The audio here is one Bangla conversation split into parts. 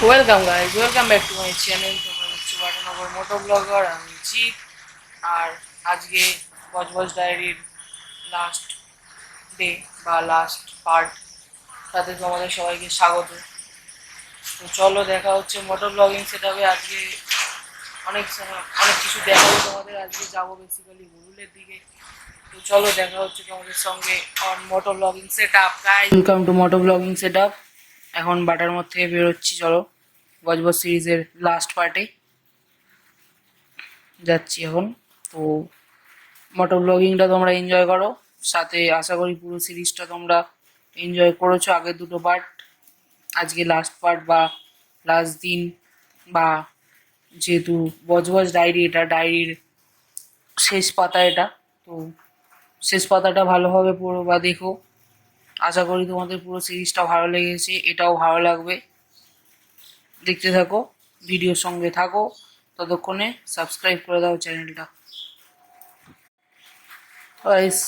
Welcome guys, welcome back to my channel. তোমরা হচ্ছে বাটানগর মোটো ব্লগার, আমি জিৎ। আর আজকে বজবজ ডায়েরির লাস্ট ডে বা লাস্ট পার্ট, তাতে তোমাদের সবাইকে স্বাগত। তো চলো, দেখা হচ্ছে মোটো ব্লগিং সেটআপে। আজকে অনেক কিছু দেখাবো তোমাদের। আজকে যাবো বেসিক্যালি হুরুলের দিকে। তো চলো, দেখা হচ্ছে তোমাদের সঙ্গে অন মোটো ব্লগিং setup. Guys, welcome to moto ব্লগিং সেটআপ। এখন বাটার মধ্যে থেকে বেরোচ্ছি, চলো বজবজ সিরিজের লাস্ট পার্টে যাচ্ছি এখন। তো মোটর ব্লগিংটা তোমরা এনজয় করো, সাথে আশা করি পুরো সিরিজটা তোমরা এনজয় করেছো। আগের দুটো পার্ট, আজকে লাস্ট পার্ট বা লাস্ট দিন, বা যেহেতু বজবজ ডায়েরি, এটা ডায়েরির শেষ পাতা এটা। তো শেষ পাতাটা ভালোভাবে পড়ো বা দেখো। আশা করি তোমাদের পুরো সিরিজটা ভালো লেগেছে, এটাও ভালো লাগবে। দেখতে থাকো, ভিডিওর সঙ্গে থাকো। ততক্ষণে সাবস্ক্রাইব করে দাও চ্যানেলটা। গাইস,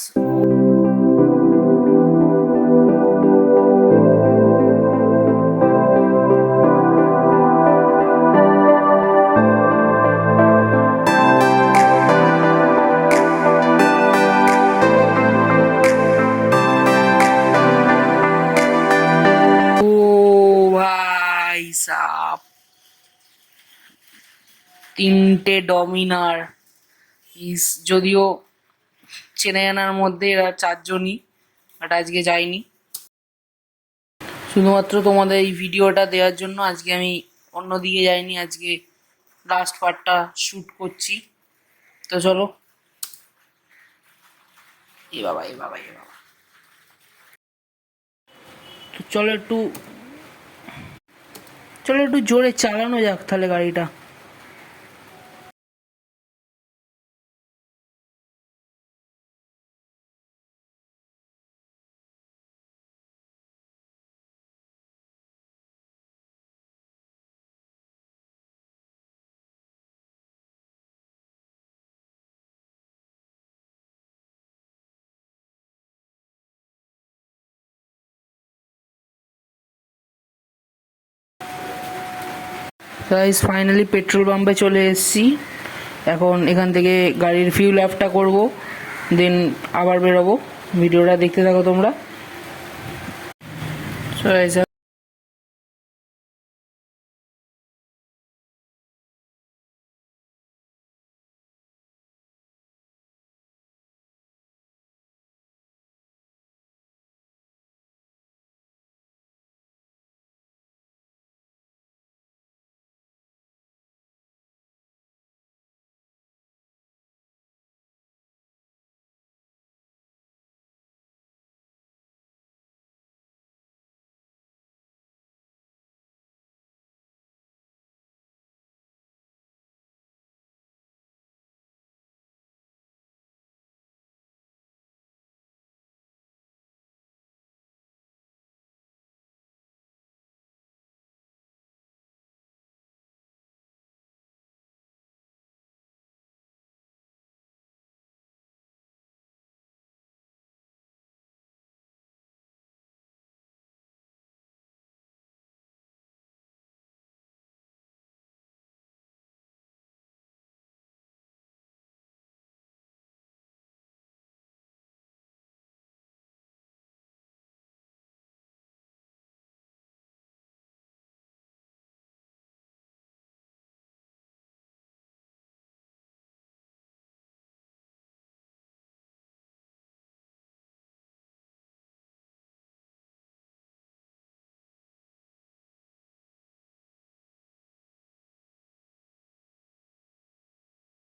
ও ভাই সাব, তিনটে ডমিনার। যদিও চেনা জানার মধ্যে এরা চারজনই, বাট আজকে যাইনি। শুধুমাত্র তোমাদের এই ভিডিওটা দেওয়ার জন্য আজকে আমি অন্যদিকে যাইনি। আজকে লাস্ট পার্টটা শ্যুট করছি। তো চলো, এ বাবা এ বাবা এ বাবা, তো চলো একটু জোরে চালানো যাক তাহলে গাড়িটা। গাইস, ফাইনালি পেট্রোল পাম্পে চলে এসেছি। এখন এখান থেকে গাড়ির ফিউল আপটা করব, দেন আবার বেরোবো। ভিডিওটা দেখতে থাকো তোমরা। So guys,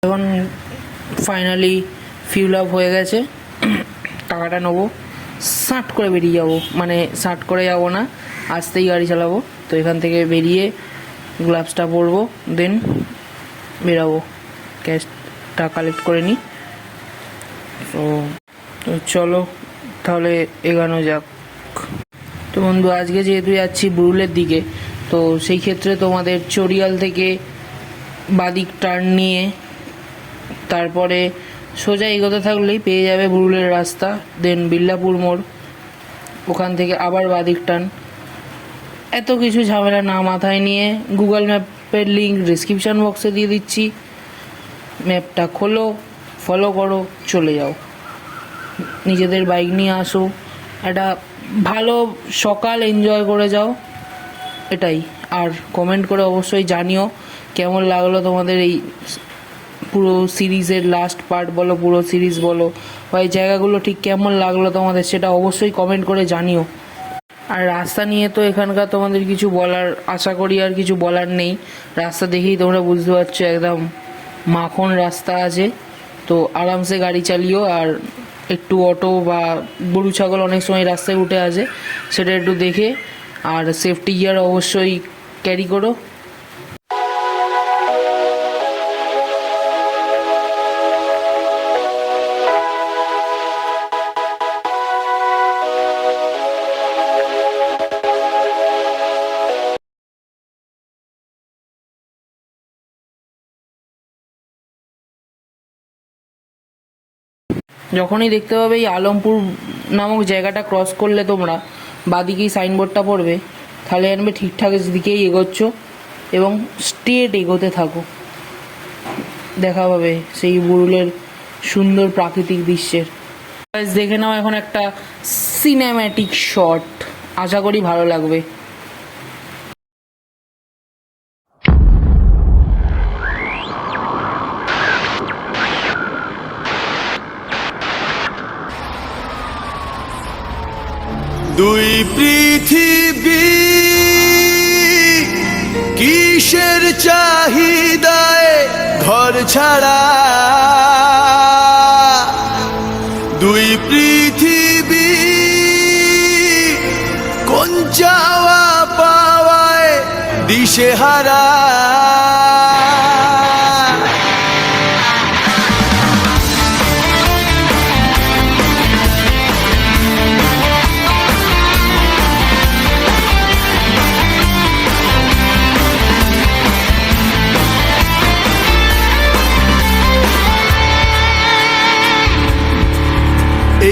এখন ফাইনালি ফিউল আপ হয়ে গেছে। টাকাটা নেবো, শার্ট করে বেরিয়ে যাবো, মানে শার্ট করে যাবো না, আস্তেই গাড়ি চালাবো। তো এখান থেকে বেরিয়ে গ্লাভসটা পরবো, দেন বেরাবো, ক্যাশটা কালেক্ট করে নিই। তো তো চলো তাহলে এগানো যাক। তো বন্ধু, আজকে যেহেতু যাচ্ছি বুরুলের দিকে, তো সেই ক্ষেত্রে তোমাদের চড়িয়াল থেকে বাদিক টার্ন নিয়ে তারপরে সোজা এগোতে থাকলেই পেয়ে যাবে বুরুলের রাস্তা। দেন বিল্লাপুর মোড়, ওখান থেকে আবার বাদিক টার্ন, এত কিছু ঝামেলা না মাথায় নিয়ে গুগল ম্যাপের লিঙ্ক ডিসক্রিপশান বক্সে দিয়ে দিচ্ছি, ম্যাপটা খোলো, ফলো করো, চলে যাও, নিজেদের বাইক নিয়ে আসো, একটা ভালো সকাল এনজয় করে যাও, এটাই। আর কমেন্ট করে অবশ্যই জানিও কেমন লাগলো তোমাদের এই পুরো সিরিজের লাস্ট পার্ট বলো, পুরো সিরিজ বলো, বা এই জায়গাগুলো ঠিক কেমন লাগলো তোমাদের, সেটা অবশ্যই কমেন্ট করে জানিও। আর রাস্তা নিয়ে তো এখানকার তোমাদের কিছু বলার, আশা করি আর কিছু বলার নেই, রাস্তা দেখেই তোমরা বুঝতে পারছো একদম মাখন রাস্তা আছে, তো আরামসে গাড়ি চালিও। আর একটু অটো বা গরু ছাগল অনেক সময় রাস্তায় উঠে আসে, সেটা একটু দেখে, আর সেফটি গিয়ার অবশ্যই ক্যারি করো। যখনই দেখতে পাবে এই আলমপুর নামক জায়গাটা ক্রস করলে তোমরা বাদিকেই সাইনবোর্ডটা পড়বে, তাহলে জানবে ঠিকঠাক দিকেই এগোচ্ছ এবং স্ট্রেট এগোতে থাকো, দেখা পাবে সেই বুরুলের সুন্দর প্রাকৃতিক দৃশ্যের। দেখে নাও এখন একটা সিনেম্যাটিক শট, আশা করি ভালো লাগবে। দুই পৃথিবী কিসের চাহিদায় ঘর ছাড়া, দুই পৃথিবী কোন চাওয়া পাওয়ায় দিশেহারা।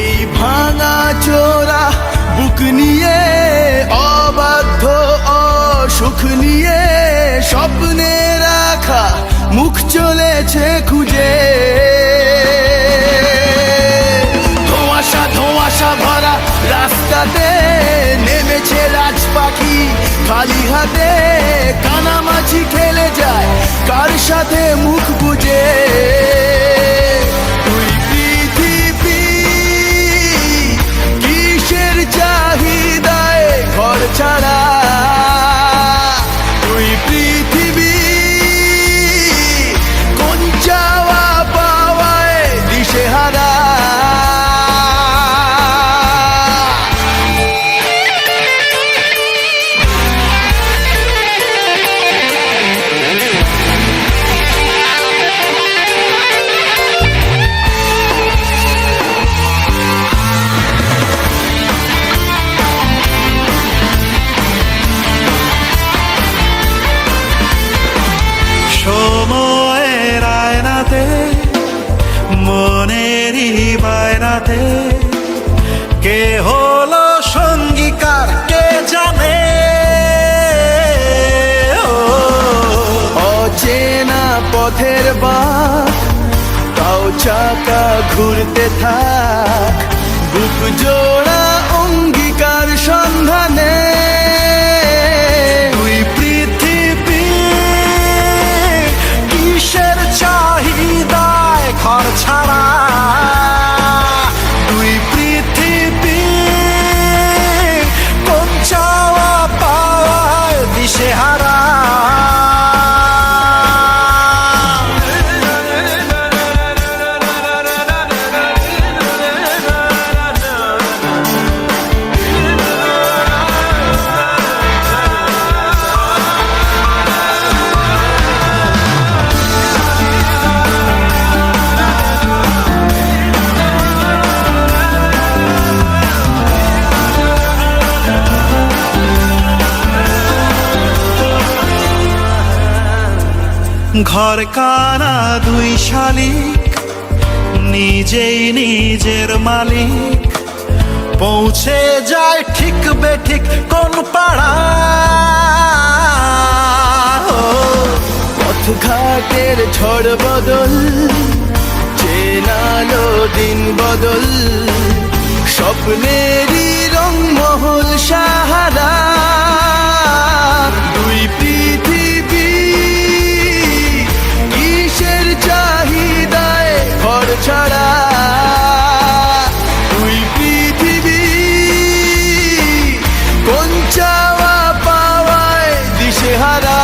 এই ভাঙা চোরা বুক নিয়ে, অবাধ্য অসুখ নিয়ে, স্বপ্নে রাখা মুখ চলেছে খুঁজে। ধোঁয়াশা ধোঁয়াশা ভরা রাস্তাতে নেমেছে রাজ পাখি, খালি হাতে কানামাছি খেলে যায় কার সাথে মুখ বুঝে। চাহিদায় ঘর ছাড়া, তুই পৃথিবী কোন চাওয়া পাওয়ায় দিশেহারা। সময়ের আয়নাতে, মনেরই বায়নাতে, কে হলো সঙ্গীকার কে জানে। অচেনা পথের বাঁক, তাও চাকা ঘুরতে থাক, বুক জোড়া অঙ্গীকার সন্ধানে। দুই পৃথিবী কিসের চাহিদায় ঘর ছাড়া, দুই পৃথিবী কোন চাওয়া পাওয়ায় দিশেহারা। ঘর কানা দুই শালিক, নিজেই নিজের মালিক, পৌঁছে যায় ঠিক বেঠিক কোন পাড়া। পথঘাটের ঝড় বদল, চেনালো দিন বদল, স্বপ্নেরই রংমহল সাহারা। দুই পৃথিবী কিসের চাহিদায় ঘর ছাড়া, দুই পৃথিবী কোন চাওয়া পাওয়ায় দিশেহারা।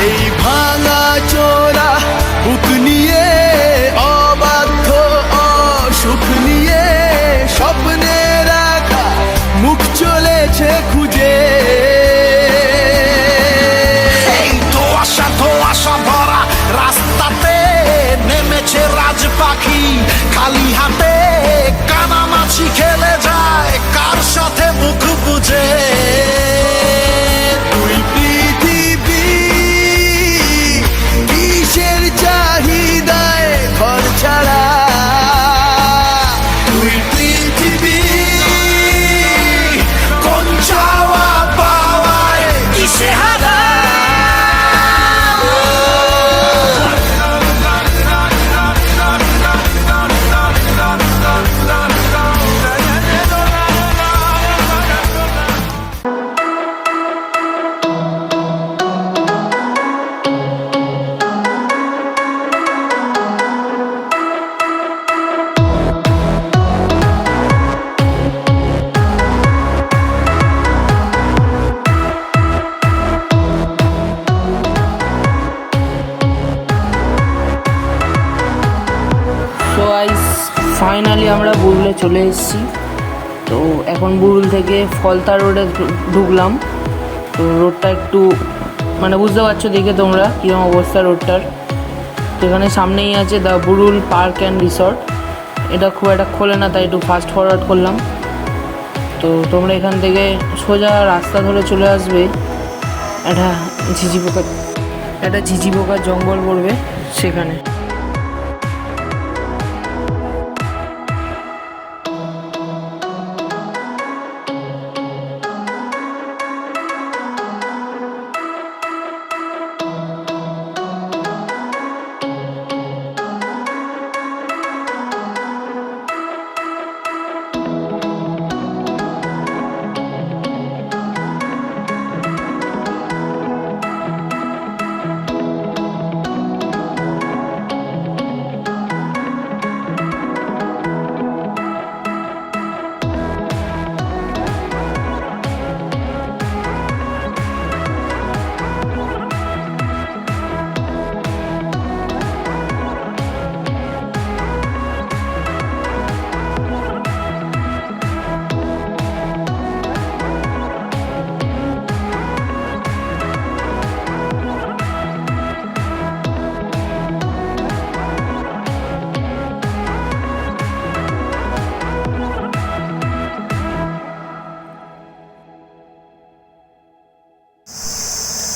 এই ভাঙা চোরা বুক নিয়ে, অবাধ্য অসুখ নিয়ে, স্বপ্নে রাখা মুখ চলেছে খুঁজে। এই ধোঁয়াশা ভরা রাস্তাতে নেমেছে রাজ পাখি, খালি হাতে কানামাছি খেলে যায় কার সাথে মুখ বুঝে। দুই পৃথিবী কিসের চাহিদায় ঘর ছাড়া, দুই পৃথিবী কোন চাওয়া পাওয়ায় দিশেহারা। সো গাইস ফাইনালি আমরা বুরুলে চলে এসেছি। তো এখন বুরুল থেকে ফলতা রোডে ঢুকলাম। তো রোডটা একটু মানে বুঝতে পারছো দেখে তোমরা কীরকম অবস্থা রোডটার। তো এখানে সামনেই আছে the Burul park and resort. এটা খুব একটা খোলে না, তাই একটু ফাস্ট ফরওয়ার্ড করলাম। তো তোমরা এখান থেকে সোজা রাস্তা ধরে চলে আসবে, একটা ঝিঝি পোকার জঙ্গল পড়বে সেখানে।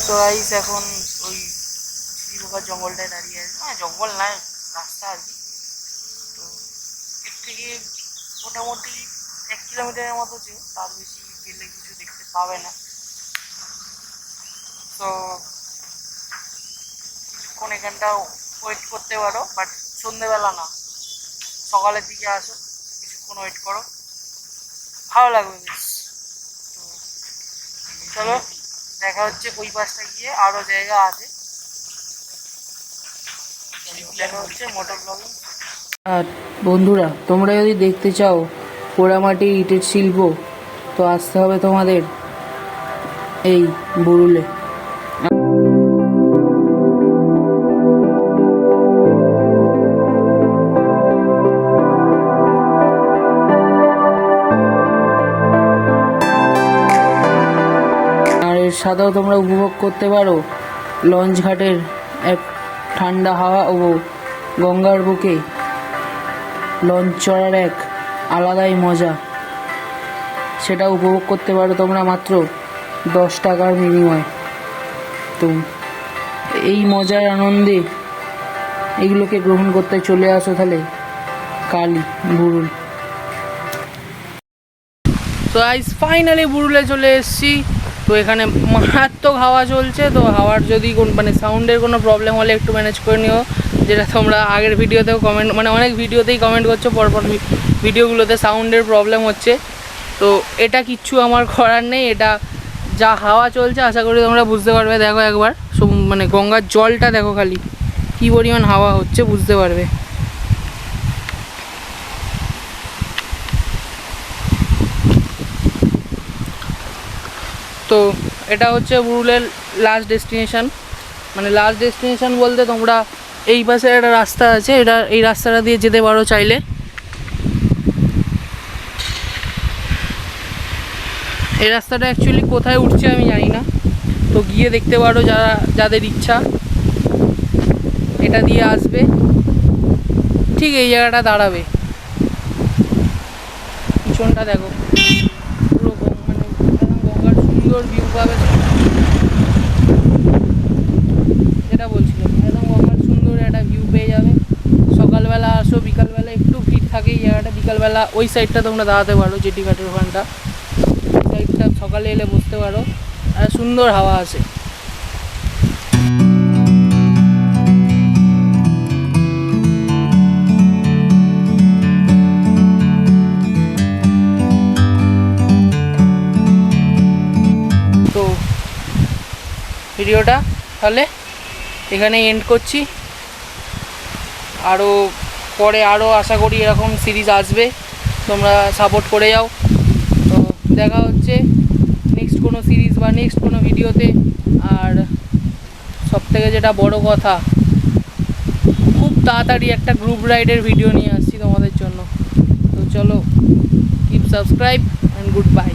তো গাইস এখন ওই ঝিঝি পোকার জঙ্গলটায় দাঁড়িয়ে আছে, মানে জঙ্গল না রাস্তা আর কি। তো এর থেকে মোটামুটি 1 কিলোমিটারের মতো যে, তার বেশি গেলে কিছু দেখতে পাবে না। তো কিছুক্ষণ এখানটা ওয়েট করতে পারো, বাট সন্ধ্যেবেলা না, সকালের দিকে আসো, কিছুক্ষণ ওয়েট করো, ভালো লাগবে বেশ। তো চলো দেখা হচ্ছে ওই পাশটা গিয়ে, আরো জায়গা আছে, দেখা হচ্ছে মোটর ব্লগিং। আর বন্ধুরা, তোমরা যদি দেখতে চাও পোড়ামাটি ইটের শিল্প, তো আসতে হবে তোমাদের এই বুরুলে। সাদাও তোমরা উপভোগ করতে পারো লঞ্চ ঘাটের এক ঠান্ডা হাওয়া ও গঙ্গার বুকে লঞ্চ চড়ার এক আলাদাই মজা, সেটা উপভোগ করতে পারো তোমরা মাত্র 10 টাকার বিনিময়ে। তো এই মজার আনন্দে এগুলোকে গ্রহণ করতে চলে আসো তাহলে কালি বুরুল। তো আইস ফাইনালি বুরুলে চলে এসেছি। তো এখানে মারাত্মক হাওয়া চলছে। তো হাওয়ার যদি মানে সাউন্ডের কোনো প্রবলেম হলে একটু ম্যানেজ করে নিও, যেটা তোমরা আগের ভিডিওতেও কমেন্ট, মানে অনেক ভিডিওতেই কমেন্ট করছো পরপর ভিডিওগুলোতে সাউন্ডের প্রবলেম হচ্ছে। তো এটা কিচ্ছু আমার করার নেই, এটা যা হাওয়া চলছে আশা করি তোমরা বুঝতে পারবে। দেখো একবার মানে গঙ্গার জলটা দেখো খালি কী পরিমাণ হাওয়া হচ্ছে, বুঝতে পারবে। তো এটা হচ্ছে বুরুলের লাস্ট ডেস্টিনেশন। মানে লাস্ট ডেস্টিনেশন বলতে তোমরা এই পাশে একটা রাস্তা আছে, এই রাস্তাটা দিয়ে যেতে পারো চাইলে। এই রাস্তাটা অ্যাকচুয়ালি কোথায় উঠছে আমি জানি না, তো গিয়ে দেখতে পারো যাদের ইচ্ছা। এটা দিয়ে আসবে, ঠিক এই জায়গাটা দাঁড়াবে, পিছনটা দেখো পুরো মানে একদম গঙ্গার সুন্দর ভিউ পাবে। যেটা বলছিলাম, একদম গঙ্গার সুন্দর একটা ভিউ পেয়ে যাবে। সকালবেলা আসো, বিকালবেলা একটু ভিড় থাকে এই জায়গাটা। বিকালবেলা ওই সাইডটা তোমরা দাঁড়াতে পারো, জেটি ঘাটের ওখানটা, সাইডটা সকালে এলে বসতে পারো, আর সুন্দর হাওয়া আসে। তো ভিডিওটা তাহলে এখানে এন্ড করছি। পরে আরও আশা করি এরকম সিরিজ আসবে, তোমরা সাপোর্ট করে যাও। তো দেখা হচ্ছে নেক্সট কোনো সিরিজ বা নেক্সট কোনো ভিডিওতে। আর সবথেকে যেটা বড় কথা, খুব তাড়াতাড়ি একটা গ্রুপ রাইডের ভিডিও নিয়ে আসছি তোমাদের জন্য। তো চলো, keep subscribe and good bye.